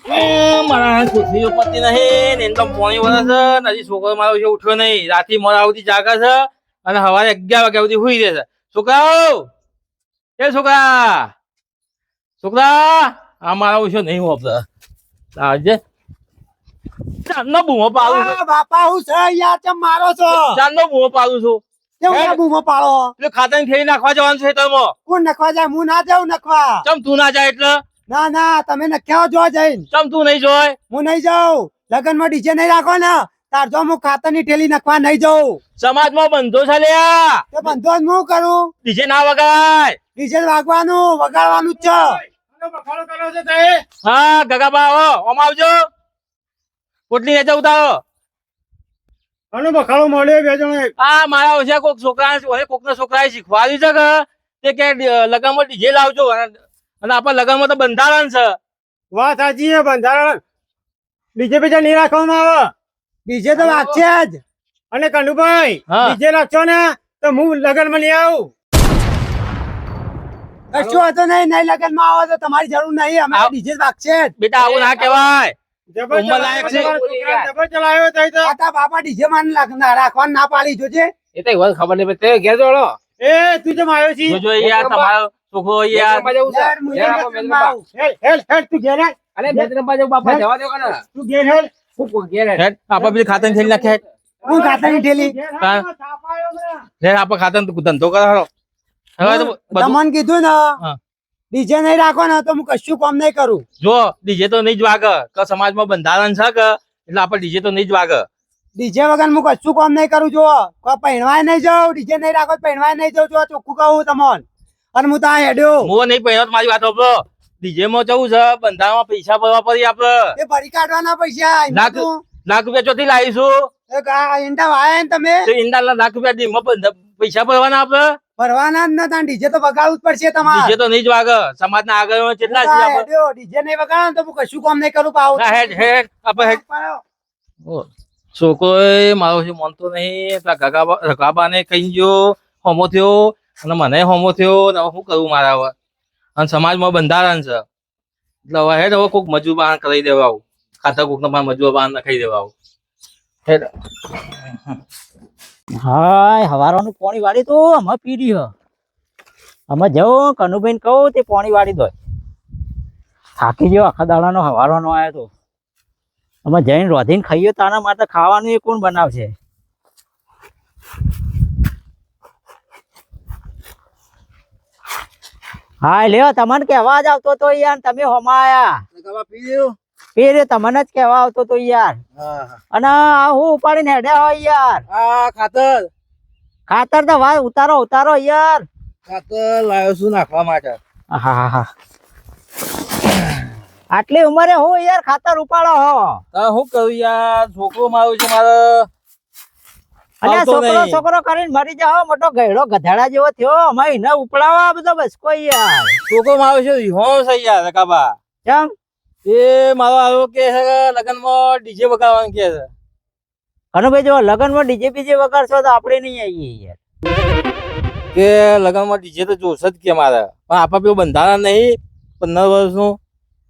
મારા છોકરીઓ પતિ નહીં ને તો પોણી વરસ છે હજી છોકરો મારો છે ઉઠ્યો નહીં રાતે મોડા સુધી જાગે છે અને સવારે 11 વાગ્યા સુધી સુઈ રહે છે છોકરાઓ એ છોકરા છોકરા આ મારા ઉઠ્યો નહીં વાપરે આજે ચાંદનો બૂમો પાડું છું બાપા હું છે યાર ચમ મારો છો ચાંદનો બૂમો પાડું છું કેવું બૂમો પાડો એટલે ખાતર ફેરી નાખવા જવાનું છે તમે કોણ નખવા જાય હું ના જાઉં નખવા ચમ તું ના જાય એટલે ના ના તમે નખ્યા જો જઈને ચમ તું નહીં જોય હું નહીં જાઉં લગનમાં ડીજે નહીં રાખો ને તાર જો હું ખાતરની ઠેલી નખવા નહીં જાઉં સમાજમાં બંધો છે લ્યા તે બંધો જ હું કરું ડીજે ના વગાય ડીજે વાગવાનું વગાડવાનું જ છે હા ગગાબા આવો ઓમ આવજો પોટલી નેચે ઉતારો અને બખાડો મળ્યો બે જણ આ મારા ઓછે કોકના છોકરાએ શીખવાડ્યું છે કે તે કે લગનમાં ડીજે લાવજો અને આપણા લગનમાં તો બંધારણ છે વાત સાચી છે બંધારણ ડીજે બીજે નહીં રાખવામાં આવે ડીજે તો વાગશે જ અને કનુભાઈ હા. ડીજે રાખશો ને તો હું લગનમાં નહીં આવું કશું હતો નહીં નહીં લગનમાં આવો તો તમારી જરૂર નહીં અમે આવ. ડીજે વાગશે જ બેટા આવું ના કહેવાય ઉંમર લાયક છે. આતા બાપા ડીજે માં રાખવાનું ના પાડી જોજે એ તો વાત ખબર નહીં તે ઘેર જોડો એ તું જેમ આવ્યો છી જોજો યાર તમારો છોકરો યાર યાર મુજે લગનમાં આવ. હેલ હેલ તું ઘેર હેલ. અરે બેદરબા જેવું બાપા જવા દો કને તું ઘેર હેલ હું ઘેર હેડ આપા બી ખાતર થઈને નાખે હું ખાતાની ઠેલી હા. હેડ આપા ખાતર ધંધો કરો હાલો હવે તો બધું તમને કીધું ને હા. ડીજે નહીં રાખો ને તો હું કશું કામ નહીં કરું જો ડીજે તો નહીં જ વાગે કે સમાજમાં બંધારણ છે કે એટલે આપણે ડીજે તો નહીં જ વાગે ડીજે વગર હું કશું કામ નહીં કરું જો કોઈ પહેણવાય નહીં જાઉં ડીજે નહીં રાખો તો પહેણવાય નહીં જાઉં જો ચોખ્ખું કહું તમને અને હું ત્યાં હેડ્યો હું નહીં પહેર્યો તો મારી વાત સાંભળો ડીજે માં જવું છે બંધારણમાં પૈસા ભરવા પડી આપડે એ ભરી કાઢવાના પૈસા એમાં લાખ તું લાખ રૂપિયા ચોથી લાવીશું ઈંડા વાયા ને તમે તો ઈંડાના લાખ રૂપિયા દીમાં પૈસા ભરવાના આપડે ભરવાના જ ને ત્યાં ડીજે તો વગાડવું જ પડશે તમારે ડીજે તો નહીં જ વાગે સમાજના આગળ કેટલા છે આપણે ડીજે નહીં વગાડો ને તો હું કશું કામ નહીં કરું પાવ ના, હેડ હેડ આપણે હેડ છોકરો મારો છે માનતો નહીં પેલા ગગાબા ને કહી ગયો હોમો થયો અને મને હોમો થયો ને હવે શું કરવું મારા હવે અને સમાજમાં બંધારણ છે એટલે હવે હેડ હવે કોઈક મજૂર બહાર કરી દેવા આવું ખાતા કોક ને મજૂર બહાર નખાઈ દેવા આવું હેડ હાય હવારનું પાણી વાળી તો અમે પી રહ્યો અમે જવું કનુભાઈ કહું તે પાણી વાળી દો થાકી ગયો આખા દાડાનો હવારનો આવ્યો તો અમે જઈને રોધીને ખાઈએ તાના માટે ખાવાનું એ કોણ બનાવશે હાય લ્યો તમને કહેવા જ આવતો તો યાર તમે હોમાયા પી રે તમને જ કહેવા આવતો તો યાર અને આ હું ઉપાડીને હેડ્યા હોય યાર ખાતર ખાતર તો ભાઈ ઉતારો ઉતારો યાર ખાતર લાવ્યો છું નાખવા માટે હા હા આટલી ઉંમરે હું યાર ખાતર ઉપાડો હો શું કરું યાર છોકરો મારો છે મારે અને આવતો છોકરો નહીં. છોકરો કરીને મરી જાઓ મોટો ગયડો ગધેડા જેવો થયો અમે એને ઉપડાવા બધો બસ કોઈ યાર છોકરો મારો છે રીહો છે યાર ગગાબા કેમ એ મારો આવ્યો કે છે લગ્નમાં ડીજે વગાડવાનું કે છે અને ભાઈ જો લગ્નમાં ડીજે બીજે વગાડશો તો આપણે નહીં આવીએ યાર કે લગ્નમાં ડીજે તો જોશે જ કે મારે પણ આપા પેલું બંધારણ નહીં 15 વર્ષનું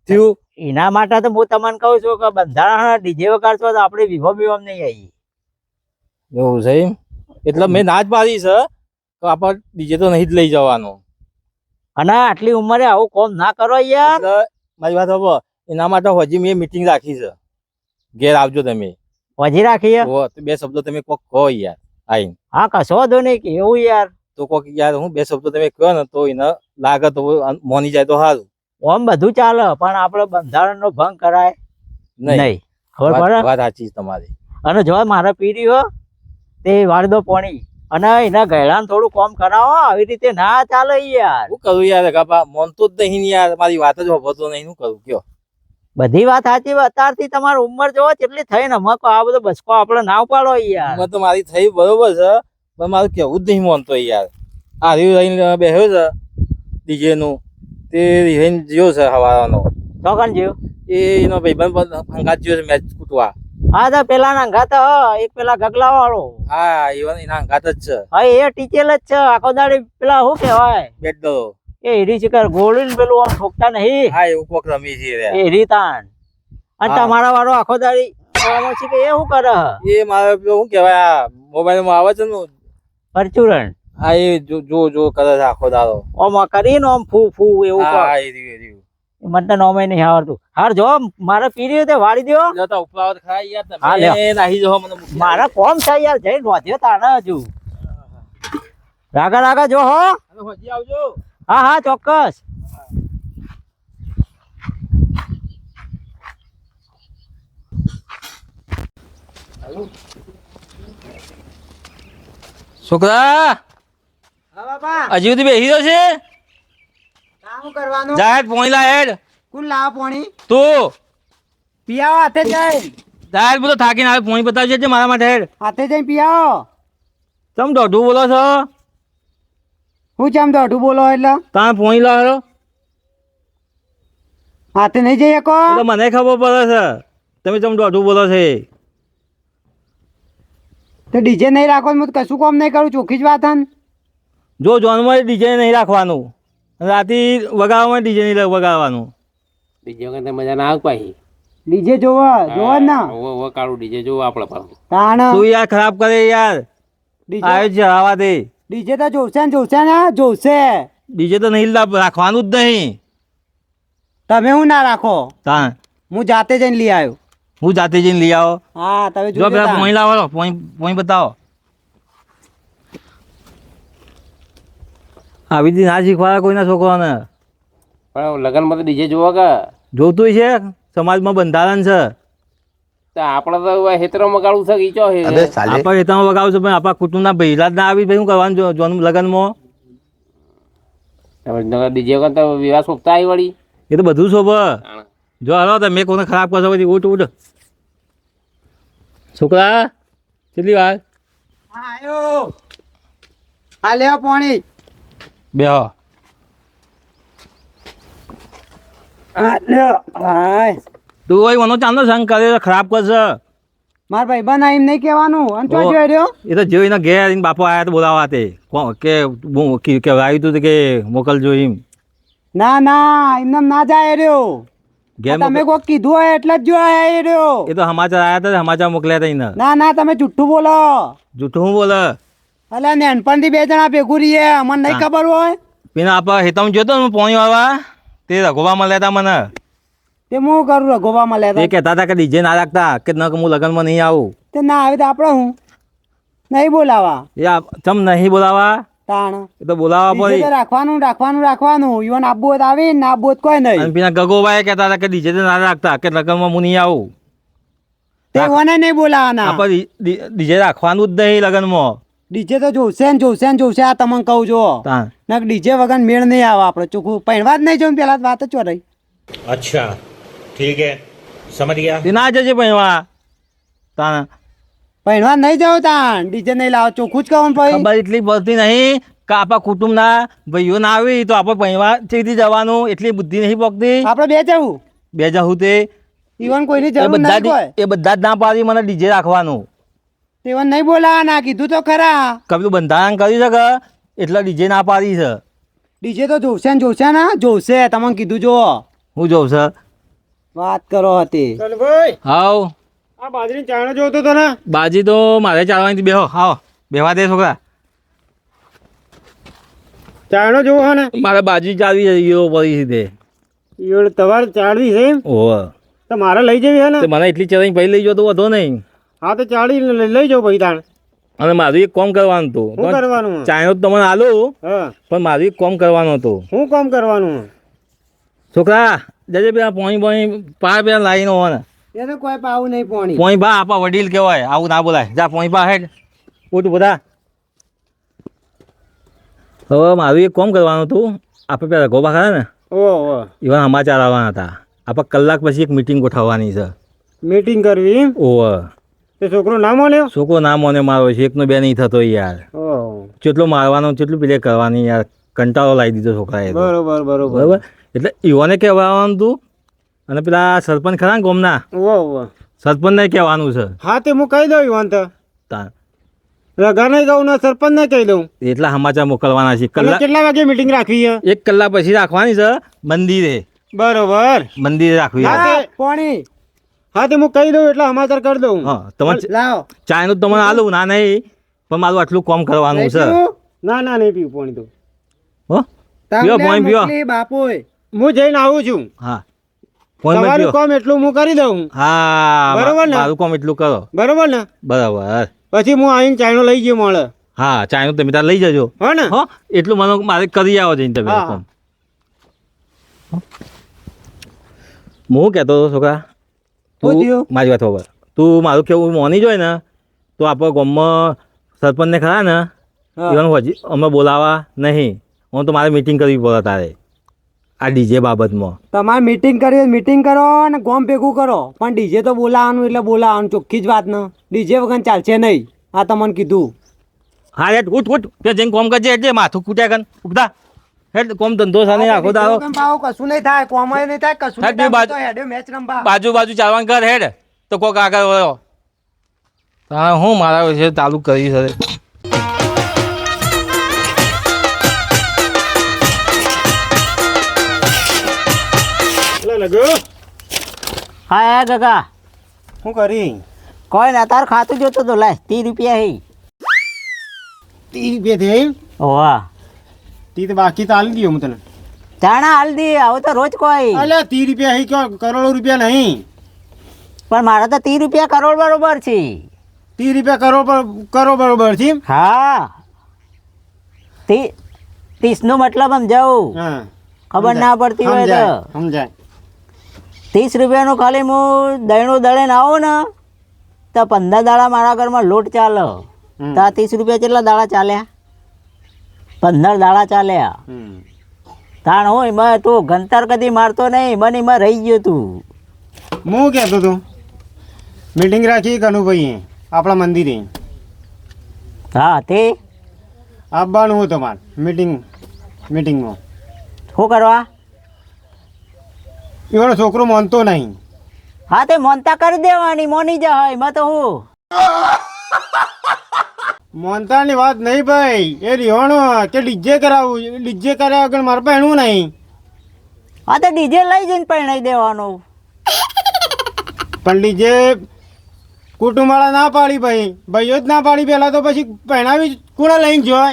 થયું એના માટે તો હું તમને કહું છું કે બંધારણ ડીજે વગાડશો તો આપણે વિભો વિભો નહીં આવીએ એવું છે એમ એટલે મેં ના જ પાડી છે તો આપણે ડીજે તો નહીં જ લઈ જવાનું અને આટલી ઉંમરે આવું કોમ ના કરો યાર એટલે મારી વાત હવે એના માટે હજી મેં મીટિંગ રાખી છે ઘેર આવજો તમે વજી રાખીએ તો બે શબ્દો તમે કોક કહો યાર આઈને હા કશો વાંધો નહીં કે એવું યાર તો કોક યાર હું બે શબ્દો તમે કહો ને તો એને લાગે તો મોની જાય તો સારું ઓમ બધું ચાલે પણ આપણે બંધારણ નો ભંગ કરાય નહીં ખબર પડે વાત સાચી છે તમારી અને જો મારે પીડી હો તે વાળી દો પાણી અને એના ગયડાને થોડું કોમ કરાવો આવી રીતે ના ચાલે યાર શું કરું યાર ગગાબા મોનતો જ નહીં ને યાર મારી વાત જ હોભતો નહીં શું કરું કયો બધી વાત સાચી અત્યારથી તમારી ઉંમર જોવો કેટલી થઈ ને મકો આ બધો બસકો આપણે ના ઉપાડો યાર ઉંમર તો મારી થઈ બરોબર છે પણ મારું કેવું જ નહીં માનતો યાર આ રહ્યું રહીને બેઠ્યો છે ડીજે નું તે રહીને જ્યો છે હવાનો ચોકન જીવ એનો ભાઈબંધ હંગાત જ્યો છે મેચ કૂટવા હા તો પેલા ના અંગાત એક પેલા ગગલા વાળો હા એના હંગાત જ છે હા એ ટીચેલ જ છે આખો દાડી પેલા શું કહેવાય બેટ દો એ હીરી શિકાર ગોળી પેલું આમ ઠોકતા નહીં હા એવું કોક રમી છે રે. એ હીરી તાણ અને હા. તમારા વાળો આખો દાડી આવામાં છે કે એ શું કરે એ મારે પેલું શું કહેવાય આ મોબાઈલમાં આવે છે ને પરચુરણ આ એ જો કરે છે આખો દાડો. ઓમ કરીને ઓમ ફૂ ફૂ એવું હા કર હા, એ રહ્યું. મને તો નોમે નહીં આવડતું હાર જો મારે પી રહ્યું તે વાળી દો જતા ઉપરાવત ખાય યાર હા, તમે લ્યો. નાહી જાઓ મને મૂકી મારા કોમ છે યાર જઈને રોધ્યો તાણે હજુ રાગા રાગા જો હો હવે હજી આવજો. હા હા ચોક્કસ છોકરા હા બાપા હજી સુધી બેસી રહ્યો છે કામ કરવાનું જાહેર પોણી લા હેડ કોણ લાવ પાણી તું પીયાવો હાથે જઈ જાહેર બધો થાકીને આવે પોણી બતાવજે છે મારા માટે હેડ. હાથે જઈ પીયાવો તમે દોઢું બોલો છો હું ચમ દોઢું બોલો એટલે તમે પોણી લાવો હાથે નહીં જઈ શકો એટલે મને ખબર પડે છે તમે ચમ દોઢું બોલો છે. તો ડીજે નહીં રાખો તો હું તો કશું કામ નહીં કરું ચોખ્ખી જ વાત હન જો જોનમાં ડીજે નહીં રાખવાનું રાતે વગાડવામાં ડીજે નહીં વગાડવાનું. ડીજે વગર તો મજા ના આવે પાછી. ડીજે જોવો જોવો જ ના હવે કાળું ડીજે જોવું આપણે પાછું. તાણ તું યાર ખરાબ કરે યાર ડીજે આવે છે આવા દે. ડીજે તો જોશે ને જોશે ડીજે તો નહીં રાખવાનું જ નહીં. તમે હું ના રાખો તાણ હું જાતે જઈને લઈ આવ્યો હું જાતે જઈને લઈ આવો. હા તમે જો જોજો પેલા તાણ. પોણી લાવો પોણી બતાવો. આવી રીતે ના શીખવાડે કોઈના છોકરાને. પણ લગ્નમાં તો ડીજે જોવા કે જોતું છે સમાજમાં બંધારણ છે. તો આપણે તો હેતરમાં કાળું છે ઈચો છે. આપણે ખેતરમાં વગાડશું પણ આપણા કુટુંબના ભેગા જ ના આવી ભાઈ શું કરવાનું જોનું લગ્નમાં. ડીજે વગર તો વિવાહ સોંપતા આવી વળી. એ તો બધું શોભે. જો હાલો તમે કોને ખરાબ કરશો પછી ઉઠ છોકરા કેટલી વાર હા આવ્યો હા લેવો પાણી બેહો. હા લ્યો હાય તું હોય મને ચાંદો સંગ કરે તો ખરાબ કરશે. મારા ભાઈ બન એમ નહીં કહેવાનું અને ચો ઓ. જોઈ રહ્યો એ તો જેવું એના ઘેર આવીને બાપો આવ્યા તો બોલાવા તે કે આવ્યું તું કે મોકલજો એમ ના ના એમને ના જાય રહ્યો ઘેર તમે કોક કીધું હોય એટલે જ જો આયા રહ્યો એ તો સમાચાર આવ્યા હતા સમાચાર મોકલ્યા હતા એને. ના ના તમે જુઠ્ઠું બોલો જૂઠું હું બોલે અલ્યા નેનપણથી બે જણા ભેગું રહીએ અમને નહીં હા. ખબર હોય પેલા આપણે હેતામાં જોતો ને પોણી વાળવા તે રઘોવા મળ્યા હતા મને. તે હું કરું રઘોબા મળ્યા તે હતા કહેતા હતા કે ડીજે ના રાખતા કે ન કે હું લગ્નમાં નહીં આવું. તે ના આવે તો આપણે હું નહીં બોલાવા ચમ નહીં બોલાવા તાણ એ તો બોલાવા ડીજે પડી. તો રાખવાનું ઈવન આપવું હોય તો આવી ના આપવું હોય તો કોઈ અને નહીં પેલા ગગોભાઈ કહેતા હતા કે ડીજે તો ના રાખતા કે લગ્નમાં હું નહીં આવું. તે ઓને નહીં બોલાવાના આપણે ડીજે રાખવાનું જ નહીં લગ્નમાં. ડીજે તો જોશે આ તમને કહું જો તાણ ના ડીજે વગર મેળ નહીં આવે આપણે ચોખ્ખું પહેરવા જ નહીં જવું પેલા વાત જ રહી अच्छा ठीक है समझ गया તે ના જજે ભણવા. તાણ પહેરવા નહીં જવું તાણ ડીજે નહીં લાવો ચોખ્ખું જ કહું ભાઈ ખબર એટલી પડતી નહીં કે આપણા કુટુંબના ભાઈઓ ના આવી તો આપણે ભણવા ચેથી જવાનું એટલી બુદ્ધિ નહીં પકતી. આપણે બે જવું બે જવું તે ઈવન કોઈની એ જરૂર બધા નહીં કોઈ એ બધા જ ના પાડી મને ડીજે રાખવાનું. તેવન નહીં બોલાવાના કીધું તો ખરા કબલું બંધારણ કર્યું છે કે એટલે ડીજે ના પાડી છે. ડીજે તો જોશે ને જોશે તમને કીધું જો હું જોઉં છે વાત કરો હતી હાવ આ બાજરી ચાણો જોતો તો ને બાજી તો મારે ચાલવાની બેહો હાવ બેહવા દે છોકરા. ચાણો જોવો ને મારે બાજી ચાલવી છે ઈયો પડી છે તે તમારે ચાળવી છે એમ ઓહો તો મારે લઈ જવી હે ને તે મને એટલી ચલાવી પછી લઈ ગયો તો વધો નહીં. હા તો ચાળી લઈ જાઓ ભાઈ તાણ અને મારું એક કામ કરવાનું હતું શું કરવાનું ચાઇનો તો તમને આલું હા પણ મારું એક કામ કરવાનું હતું. શું કામ કરવાનું છોકરા જજે પેલા પોણી પા પેલા લાઈનો હોય ને એને કોઈ પાવું નહીં પાણી પોણી બા આપા વડીલ કહેવાય આવું ના બોલાય જા પોણી પા હેડ ઉઠ બધા. હવે મારું એક કામ કરવાનું હતું આપણે પેલા ગોબા ખરા ને ઓહો એવા સમાચાર આવવાના હતા આપણે કલાક પછી એક મિટિંગ ગોઠવવાની છે. મીટિંગ કરવી એમ ઓહો તે છોકરો ના મળ્યો છોકરો ના મને મારો છે એકનો બે નહીં થતો યાર. ઓહો કેટલો મારવાનો કેટલું પેલે કરવાની યાર કંટાળો લાવી દીધો છોકરાએ તો. બરોબર બરાબર એટલે ઈવોને કહેવાનું હતું અને પેલા સરપંચ ખરા ને ગામના ઓહો સરપંચને કહેવાનું છે. હા તે હું કહી દઉં ઈવન તો તાણ રગા નહીં કહું ને સરપંચ ને કહી દઉં એટલા સમાચાર મોકલવાના છે. કલાક કેટલા વાગે મીટિંગ રાખવી છે 1 કલાક પછી રાખવાની છે મંદિરે બરોબર મંદિરે રાખવી છે. પાણી હા તે હું કહી દઉં એટલે સમાચાર કરી દઉં. હા તમારે લાવો. ચાયનું તમને આલું ના નહીં પણ મારું આટલું કામ કરવાનું છે. ના ના નહીં પીવું પાણી તો. હો પીવો પાણી પીવો. બાપોય હું જઈને આવું છું. હા પાણી તમારું પીવો. કામ એટલું હું કરી દઉં. હા બરોબર ને? મારું કામ એટલું કરો. બરોબર ને? બરાબર. પછી હું આવીને ચાઈનો લઈ ગયો મળે. હા ચાયનું તમે તાર લઈ જજો. હો ને? હો એટલું મને મારે કરી આવો જઈને તમે હા. કામ. હું કહેતો હતો છોકરા શું તું થયું? મારી વાત ખબર તું મારું કેવું મોની જોઈ ને તો આપણા ગામમાં સરપંચને ખરા ને હા. એવાનું હજી અમે બોલાવા નહીં. હું તો મારે મીટિંગ કરવી પડે તારે આ ડીજે બાબતમાં. તમારે મીટિંગ કરી હોય મીટિંગ કરો અને ગોમ ભેગું કરો પણ ડીજે તો બોલાવાનું એટલે બોલાવાનું ચોખ્ખી જ વાત ને. ડીજે વગર ચાલશે નહીં. આ તમને કીધું. હા હેઠ ઉઠ ઉઠ તે જઈને કોમ કરજે એટલે માથું કૂટ્યા કન ઉઠતા હેઠ કોમ ધંધો સાને આખો દાડો કશું નહીં થાય કોમ નહીં થાય કશું હેડ બે બાજુ મેચ રમવા. બાજુ બાજુ ચાલવાનું કર હેડ તો કોક આગળ વળો. હા હું મારા વિશે ચાલુ કરી છે. હા કાકા શું કરી કોઈ ના તાર ખાતું જોતો તો લાય 30 રૂપિયા હે 30 રૂપિયા થઈ ઓવા તી તો બાકી તો આલી દઉં હું તને. ચાણા હાલ દી આવો તો રોજ કોઈ અલ્યા 30 રૂપિયા હી ક્યાં કરોડો રૂપિયા નહીં. પણ મારા તો 30 રૂપિયા કરોડ બરોબર છે. 30 રૂપિયા કરોડ બરોબર છે. હા 30 નો મતલબ સમજાવું હા ખબર ના પડતી હોય તો સમજાય. 30 રૂપિયાનું ખાલી હું દહીણું દળીને આવું ને તો 15 દાડા મારા ઘરમાં લોટ ચાલે. તો આ 30 રૂપિયા કેટલા દાડા ચાલ્યા? 15 દાડા ચાલ્યા. તાણ હું એમાં તું ગંતર કદી મારતો નહીં મને એમાં રહી ગયો તું. હું કહેતો તું મીટિંગ રાખી કનુભાઈએ આપણા મંદિરે. હા તે આવવાનું હું તમારે મીટિંગમાં. શું કરવા? એવાનો છોકરો માનતો નહીં. હા તે મોનતા કરી દેવાની મોની જાય એમાં તો હું મોનતાની વાત નહીં ભાઈ. એ રિહાણો કે ડીજે કરાવું ડીજે કર્યા વગર મારે પહેણવું નહીં. હા તો ડીજે લઈ જઈને પરણાઈ દેવાનું. પણ ડીજે કુટુંબવાળા ના પાડી ભાઈ. ભાઈઓ જ ના પાડી પહેલાં તો પછી પહેણાવી કોણે લઈને જોય?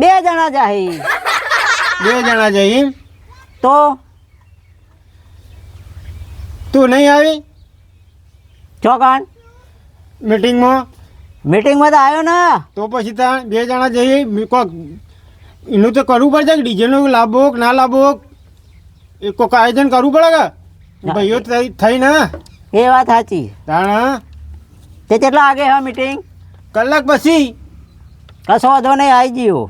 2 જણા જાય 2 જણા જઈ. તો તું નહીં આવી ચોકાણ મીટિંગમાં? મીટિંગમાં તો આવ્યો ને. તો પછી ત્યાં 2 જણા જઈએ કોક એનું તો કરવું પડશે કે ડીજેનું લાવવો કે ના લાવવો એ કોઈક આયોજન કરવું પડે કે ભાઈઓ થઈ ને. એ વાત સાચી. તાણ તે કેટલા વાગે હા મીટિંગ? કલાક પછી. કશો વાંધો નહીં આવી ગયો.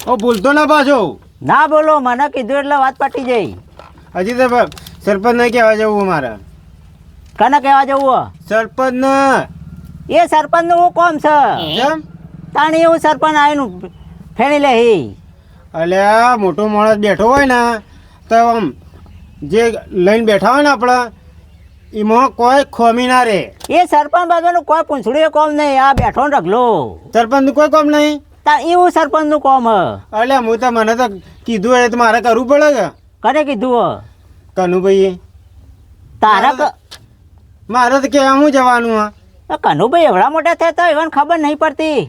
ઓ ભૂલતો ના પાછો. ના બોલો મને કીધું એટલે વાત પટી જઈ. હજી તો સરપંચ ને કહેવા જવું અમારે. કને કહેવા જવું? સરપંચ ને. એ સરપંચ નું કોમ છે. કેમ? તાણી એવું સરપંચ આવીને ફેણી લે હી. અલ્યા મોટો માણસ બેઠો હોય ને તો આમ જે લઈને બેઠા હોય ને આપણે એમાં કોઈ ખોમી ના રહે. એ સરપંચ બાજુનું કોઈ પૂંછડું કોમ નહીં. આ બેઠો ને રગલો સરપંચનું કોઈ કામ નહીં. તાર એવું સરપંચ નું કોમ હ. અલ્યા હું તો મને તો કીધું એ તો મારે કરવું પડે કે. કને કીધું? કનુભાઈએ. તારા મારે તો કહેવા હું જવાનું હા. કનુભાઈ એવડા મોટા થયા તો એવાને ખબર નહીં પડતી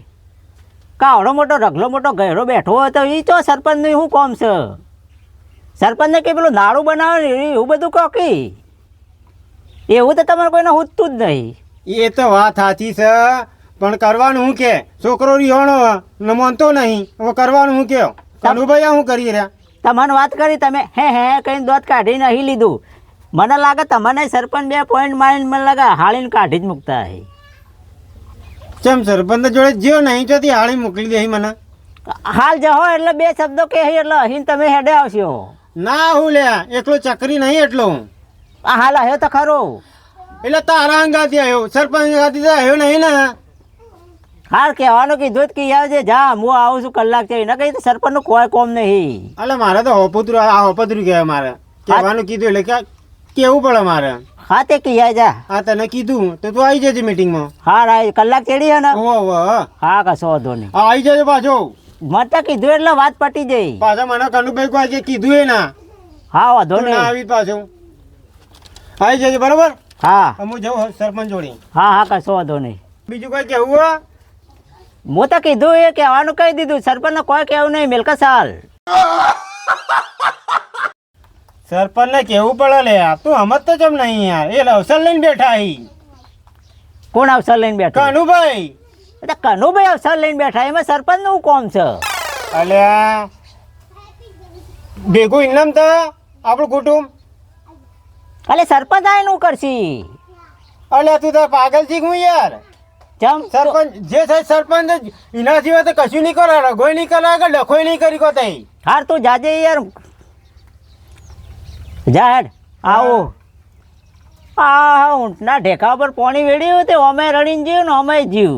કાવડો મોટો રગલો મોટો ગહેરો બેઠો હોય તો એ તો સરપંચનું શું કોમ છે? સરપંચને કે પેલું નાડું બનાવે એવું બધું કોકી એવું તો તમારે કોઈને હોતું જ નહીં. એ તો વાત સાચી છે પણ કરવાનું હું કે છોકરો રિહાણો ન માનતો નહીં. હવે કરવાનું હું કે કનુભાઈ શું કરી રહ્યા? તમને વાત કરી તમે હે કઈ દોત કાઢી નહીં લીધું. મને લાગે તમને સરપંચ 2 પોઈન્ટ મારીને મને લાગે હાળીને કાઢી જ મૂકતા હે. કેમ સરપંચ જોડે જ્યો નહીં તો હાળી મોકલી દે મને. હાલ જહો એટલે 2 શબ્દો કહે એટલે અહીં તમે હેડે આવશો. ના હું લ્યા એકલો ચકરી નહીં એટલો. આ હાલ આવ્યો તો ખરો. એટલે તારા અંગાથી આવ્યો સરપંચ અંગાથી તો આવ્યો નહીં ને. હાલ કહેવાનું કીધું કે આવજે જા હું આવું છું કલાક છે એના કઈ સરપંચનું કોઈ કોમ નહીં. એટલે મારે તો હોપતરું કહેવાય મારે કહેવાનું કીધું એટલે કેવું પડે મારે. હા તે કહ્યા જા. હા તને કીધું તો તું આવી જજે મીટિંગમાં. હા રાય કલાક ચડી હે ને. ઓહો હા કશો વાંધો નહીં. હા આવી જજે પાછો. મને તો કીધું એટલે વાત પટી જઈ. પાછા મને કનુભાઈ કોઈ આજે કીધું એ ના. હા વાંધો તું ના નહીં. આવી પાછો. આવી જજો બરોબર. હા હું જાઉં સરપંચ જોડે. હા હા કશો વાંધો નહીં. બીજું કઈ કેવું હો? હું તો કીધું એ કહેવાનું કહી દીધું, સરપંચને કોઈ કહેવું નહીં, મિલકત સાલ. સરપંચને કેવું પડે લે, આ તું હમત તો જમ નહીં યાર. એ અવસર લઈને બેઠા અહીં. કોણ અવસર લઈને બેઠા? કનુભાઈ. કનુભાઈ અવસર લઈને બેઠા, એમાં સરપંચનું કોમ છે? અલ્યા ભેગું ઇનામ તો આપણું કુટુંબ. અલે સરપંચ આ એનું કરશી. અલ્યા તું તો પાગલ છી હું યાર. ચમ સરપંચ જે થાય સરપંચ જ. એના સિવાય તો કશું નહીં કરે, રગોય નહીં કરે કે લખોય નહીં કરી કો તઈ. હાર તું જાજે યાર, જા હેડ. આવો આ ઊંટના ઢેકા પર પાણી વેડ્યું તે અમે રડીને જીવ ને અમે જીવ.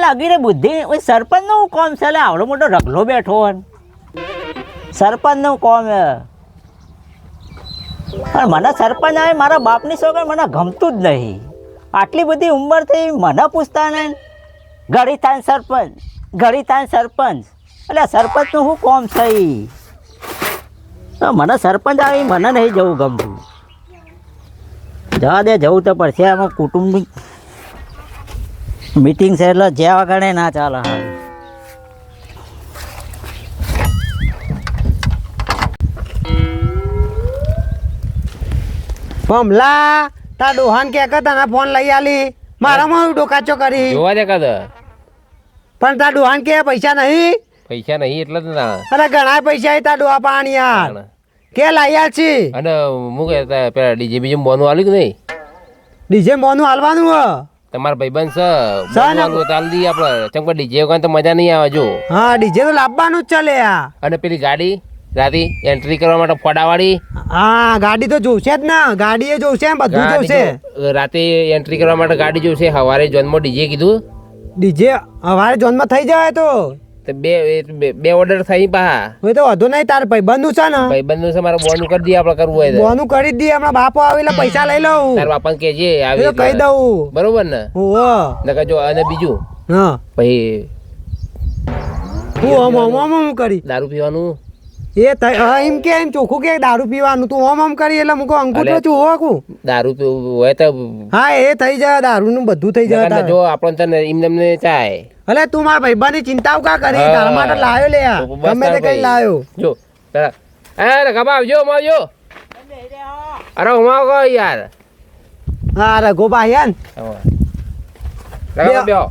લાગી રે બુદ્ધિ. સરપંચનું કોમ છે, એટલે આવડો મોટો ઢગલો બેઠો હોય. સરપંચનું કોમ હે. પણ મને સરપંચ આવે મારા બાપની છોકરા મને ગમતું જ નહીં. આટલી બધી ઉંમર થઈ મને પૂછતા નહીં. ઘડી થાય સરપંચ, ઘડી થાય સરપંચ. એટલે સરપંચનું શું કોમ થઈ? મને સરપંચ આવી મને નહીં જવું ગમતું. જવા દે, જવું તો પડશે. આમાં કુટુંબની મીટિંગ છે એટલે જ્યાં વગર ના ચાલે. પમલા તા ડોહાન કે તને ફોન લઈ આલી મારામાં ડોકાચો કરી. જોવા દે કાદ પણ તા ડોહાન કે પૈસા નહીં. પૈસા નહીં એટલે જ ના. અરે ઘણા પૈસા તા ડોહા પાણી યાર કે લઈ આલ છે. અને હું કહેતા પેલા ડીજે બીજે બોનું આલ્યું કે નહીં? ડીજે મોનું હાલવાનું હ. તમારા ભાઈબંધ છે છે ને? તાલ દી આપણે ચમ કે ડીજે વગર તો મજા નહીં આવે. જો હા ડીજે તો લાવવાનું જ ચાલે યાર. અને પેલી ગાડી રાતે એન્ટ્રી કરવા માટે ફોડાવાળી હા ગાડી તો જોશે જ ને, ગાડી એ જોશે ને, બધું ગાડી જોશે. જો, રાતે એન્ટ્રી કરવા માટે ગાડી જોશે. સવારે જોનમાં ડીજે કીધું ડીજે હવારે જોનમાં થઈ જાય તો બે ઓર્ડર થઈ પા. હવે તો વધુ નહીં, તાર ભાઈબંધનું છે ને, ભાઈબંધ છે મારે બોનું કરી દઈએ આપણે કરવું હોય તો. બોનું કરી જ દઈએ. હમણાં બાપો આવે એટલે પૈસા લઈ લઉં. તાર બાપાને કહેજે એ આવી તો કહી દઉં. બરોબર ને? ઓહો નકર જો અને બીજું હા પછી હું હું કરી દારૂ પીવાનું એ એમ કે એમ ચોખ્ખું કે દારૂ પીવાનું તું ઓમ કરી એટલે મુકો અંગૂઠો છું હોકું. દારૂ પીવું હોય તો હા એ થઈ જાય, દારૂ નું બધું થઈ જાય નકર તારે. જો આપણને તને એમને ચાય અલે તું મારા ભાઈબંધની ચિંતા કા કરી? હા. તારા માટે લાયો લે આ. તો બસ ગમે તે તાર કઈ ભાઈ. લાયો. જો અરે ગબા આવજો આવજો. અરે હું આવો યાર. હા રઘો ભાઈ હે ને બેહો બેહો.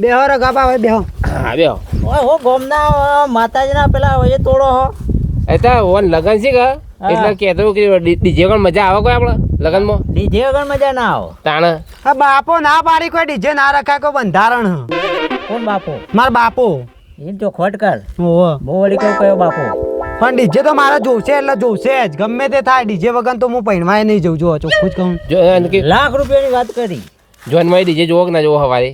બેહો રઘા ભાઈ બેહો. હા બેહો. ઓય હો ગોમના માતાજીના પેલા હોય તોડો હો. એ તો ઓન લગન છે કે એટલે કહેતો કે ડીજે કોણ મજા આવે કોઈ આપણે લગનમાં ડીજે વગર મજા ના આવે. તાણ હા બાપો ના પાડી કોઈ ડીજે ના રખાય કોઈ બંધારણ હ. કોણ બાપો? મારા બાપો. એ તો ખોટ કર. ઓહો બહુ વળી કયો બાપો? પણ ડીજે તો મારે જોશે એટલે જોશે જ, ગમે તે થાય. ડીજે વગર તો હું પૈણવાય નહીં જઉં. જો ચોખ્ખું જ કહું. જો એને કે લાખ રૂપિયાની વાત કરી. જોનમાં ડીજે જોવો કે ના જોવો હવારે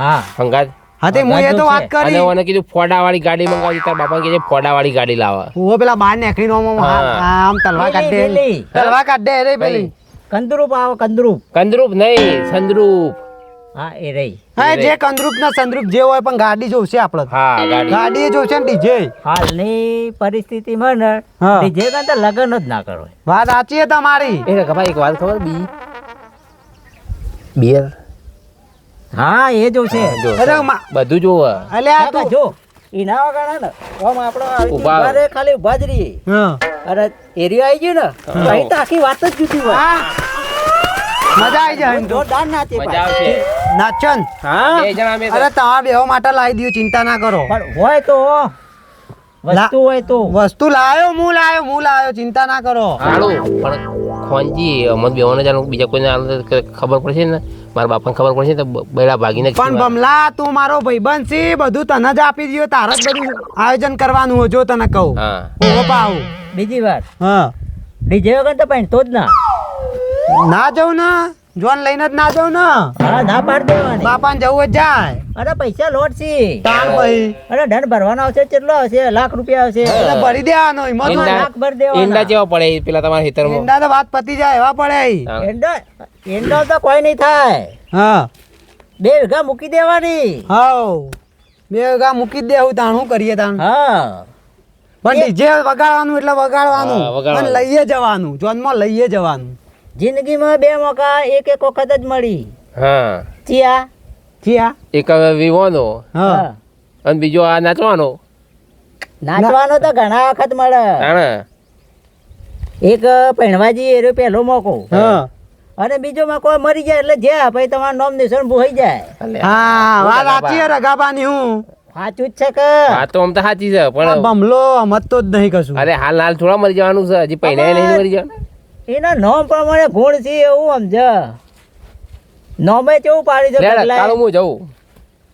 હા હંગાત. હા તે હું એ તો વાત અને કરી. મને કીધું ફોડાવાળી ગાડી મંગાવી. તાર બાપા કહે છે ફોડાવાળી ગાડી લાવે. ઓહો પેલા બહાર નીકળીને આમ તલવાર કાઢ દે. પેલી. તલવાર કાઢ દે રે પેલી. કંદરૂપ આવે કંદરૂપ. કંદરૂપ નહીં સંદરૂપ. હા એ રહી. હા જે કંદરૂપ ના સંદરૂપ જે હોય પણ ગાડી જોશે આપડે. હા ગાડી ગાડી એ જોશે ને ડીજે. હાલની પરિસ્થિતિમાં ને હા. ડીજે કરતા લગ્ન જ ના કરો. વાત સાચી છે તમારી. એ ગભા એક વાત ખબર બિયર હા એ જો છે. જો અરે માં. બધું જોવે. અલ્યા કાકા તું. જો ઈના વગર ને આમ આપણો ઊભા. ઊભા રે, ખાલી ઊભા જ રહીએ. હા અરે એરિયો આવી ગયો ને તો અહીં તો આખી વાત જ જુદી હોય. હા. મજા આવી જાય એમ તો. જોરદાર નાચે મજા પાછી. આવશે. નાચન. હા બે જણા અમે અરે તમારા બેહો માટે લાવી દઉં, ચિંતા ના કરો. પણ હોય તો વસ્તુ હોય તો વસ્તુ લાયો હું લાયો, ચિંતા ના કરો. હારું પણ ખોનજી અમર બેવાને જાણ બીજા કોઈને આલે તો ખબર પડશે ને, મારા બાપાને ખબર પડશે તો બેડા ભાગીને પણ બમલા તું મારો ભાઈબંધ છે, બધું તને જ આપી દયો. તારે જ બધું આયોજન કરવાનું હોય જો તને કહું. હા ઓહો પાઉ. બીજી વાત હા ડીજે વગર તો પણ તો જ ના. ના જવું ને, જોન લઈને જ ના જવું ને. હા ના પાડ દેવાની. બાપાને જવું જ જાય. અરે પૈસા લોટ છે. તાણ ભાઈ અરે દંડ ભરવાનો આવશે કેટલો આવશે? લાખ રૂપિયા આવશે. એટલે ભરી દેવાનો એમાં શું? લાખ ભર દેવાના. ઈંડા જેવા પડે પેલા તમારા ખેતરમાં. ઈંડા તો વાત પતી જાય એવા પડે. હા. એંડો તો કોઈ નહીં થાય. હા 2 વીઘા મૂકી દેવાની. હાઉ 2 વીઘા મૂકી જ દેવું. તાણ શું કરીએ તાણ. હા પણ ડીજે વગાડવાનું એટલે વગાડવાનું. હા, વગાડવાનું. અને લઈએ જવાનું, જોનમાં લઈએ જવાનું. જિંદગીમાં 2 મોકા એક વખત જ મળી. હા ચિયા ચિયા એક હવે વિવાનો હા અને બીજો આ નાચવાનો નાચવાનો તો ઘણા વખત મળે. તાણે એક પૈણવાજી એરો પહેલો મોકો હા અને બીજો મોકો મરી જાય એટલે જ્યાં પછી તમારું નામ નિશાન ભૂઈ જાય. હા વાત સાચી છે રગાબાની હું સાચું જ છે કે આ તો આમ તો સાચી છે આ પણ બમલો સમજતો જ નહીં કશું. અરે હાલ થોડા મરી જવાનું છે હજી પહેલા નહીં મરી જવાનું. એના નામ પ્રમાણે ગુણ છે એવું સમજ. નોમે કેવું પાડી છે લે બદલાય. કાળું હું જઉં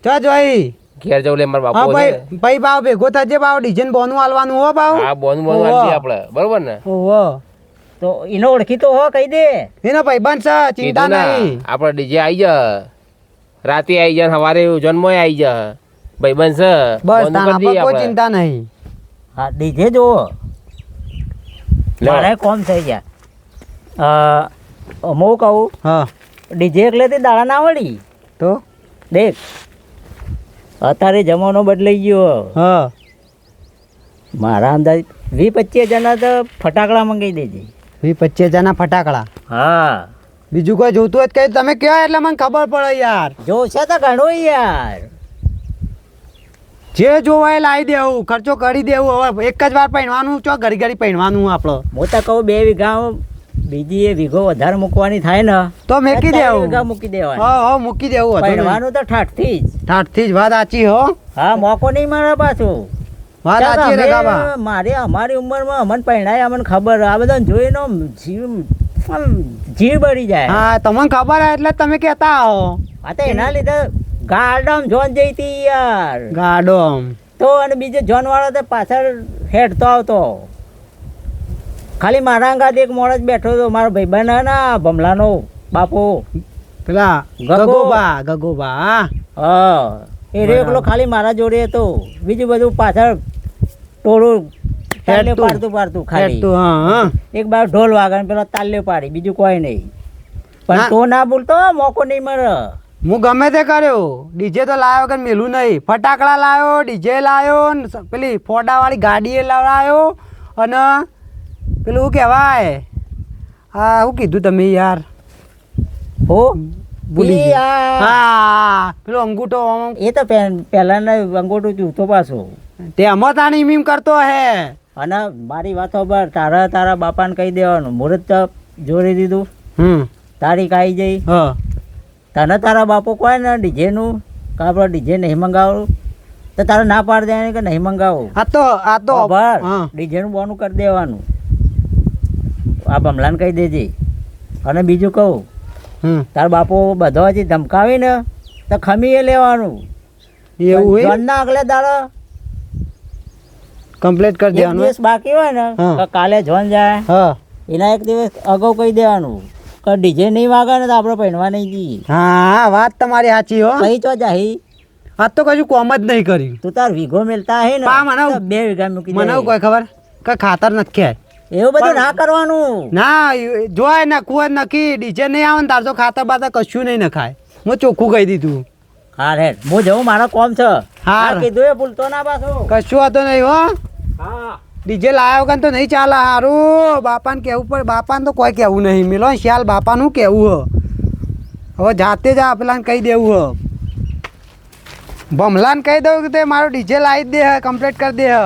ચો જોઈ ઘેર જવું લે મારા હા બાપુ છે ને. ભાઈ ભાવ ભેગો થજે ભાવ ડીજે બોનું આલવાનું હો ભાવ. હા બોનું ઓહો. વાંચીએ આપણે બરોબર ને ઓહો તો એનો ઓળખી તો હો કહી દે. એનો ભાઈબંધ છે ચિંતા કીધું ના નહીં. આપણે ડીજે આવી જા રાતે આવી જા સવારે જન્મ આવી જા ભાઈબંધ છે બસ બોનું તાના કરી દઈએ પર કોઈ આપણે. ચિંતા નહીં. હા ડીજે જુઓ લે. મારે કોમ થઈ ગયા. હું કહું હા ડીજે એટલે તે દાડા ના વળી તો દેખ અત્યારે જમાનો બદલાઈ ગયો. હા મારા અંદાજ 20-25 જણા તો ફટાકડા મંગાવી દેજે. 20-25 જણા ફટાકડા. હા બીજું કોઈ જોતું હોય તો કહી તમે કયો એટલે મને ખબર પડે યાર. જોશે તો ઘણું યાર. જે જોવાય લાવી દેવું ખર્ચો કરી દેવું. હવે એક જ વાર પહેરવાનું ચો ઘડી ઘડી પહેરવાનું આપણે હું તો કહું 2 વીઘા બીજી એ વીઘો વધારે મૂકવાની થાય ને તો મેકી તો 3 દેવું. વીઘા મૂકી દેવાની. હા મૂકી દેવું હતું નહીં. પહેરવાનું તો ઠાઠથી જ. ઠાઠથી જ વાત સાચી હો. હા મોકો નહીં મારે પાછું. વાત ચાલો, સાચી અમે- રગાબા. અમારી ઉંમરમાં અમને પહેણાય અમને ખબર આ બધાને જોઈને આમ જીવ બળી જાય. હા તમને ખબર હે એટલે તમે કહેતા હો. આ તો એના લીધે ગાર્ડન જોન જઈતી યાર. ગાડો આમ. તો અને બીજો જોન વાળો તો પાછળ હેઠતો આવતો. ખાલી મારા અંગાત એક મોણસ બેઠો હતો મારો ભાઈબંધ હે ને ભમલાનો બાપુ. પેલા ગગો. ગગોબા હા. હા એ એકલો ખાલી મારા જોડે હતો. બીજું બધું પાછળ ટોળું તાલ્યો હેઠતું. પાડતું ખાલી. હેઠતું, હા હા. એક બાર ઢોલ વાગે ને પેલો તાલ્યો પાડી બીજું કોઈ નહીં. પણ ના. તો ના બોલતો મોકો નહીં મળે. હું ગમે તે કર્યો ડીજે તો લાવ્યો કે મેલું નહીં. ફટાકડા લાવ્યો ડીજે લાવ્યો ને પેલી ફોડાવાળી ગાડી લાવ્યો અને પેલું શું કહેવાય હા શું કીધું તમે યાર હો ભૂલી ઈ ગયો. આ- હા પેલો અંગૂઠો આમ. એ તો પહેલાના અંગોઠું જૂતો પાછો. તે અમતાની મીમ કરતો હે. અને મારી વાત ખબર તારા બાપાને કહી દેવાનું મુહૂર્ત જોડી દીધું તારીખ આવી જઈ. હા તને તારા બાપુ કહે ને ડીજેનું કે આપણે ડીજે નહીં મંગાવું તો તારે ના પાડી દેવાની કે નહીં મંગાવું. આ તો ખબર હા ડીજેનું બોનું કરી દેવાનું. આ બમલાને કહી દેજે. અને બીજું કહું તારા બાપુ બધો હજી ધમકાવી ને તો ખમીએ લેવાનું. એવું હે જોનના આગલે દાડો કમ્પ્લીટ કરી એક દેવાનું. દિવસ બાકી હોય ને હા. તો કાલે જોન જાય હા એના એક દિવસ અગાઉ કહી દેવાનું કે ડીજે નહીં વાગે ને તો આપણે પહેરવા નહીં જઈએ. હા વાત તમારી સાચી હો. કઈ ચો જાહી આ તો કશું કોમ જ નહીં કર્યું. તું તાર વીઘો મેલતા હે ને પા મને તો 2 વીઘા મૂકી મને દે. કોઈ ખબર કે ખાતર નથી ખાય. એવું બધું ના કરવાનું. ના જોય નખવું જ નખી ડીજે નહીં આવે ને તાર તો ખાતર બાતર કશું નહીં નખાય. હું ચોખ્ખું કહી દીધું. હા રે હું જવું મારો કોમ છે. હા. આ કીધું એ ભૂલતો ના પાછો. કશું હતો નહીં હો. હા ડીજે લાવ્યો કાન તો નહીં ચાલે હારું. બાપાને કહેવું પડે. બાપાને તો કોઈ કહેવું નહીં મિલો શ્યાલ બાપાનું કહેવું હ. હવે જાતે જ આ પેલાને કહી દેવું હ. ભમલાને કહી દઉં કે તે મારો ડીજે લાવી જ દે હ કમ્પ્લીટ કરી દે હ.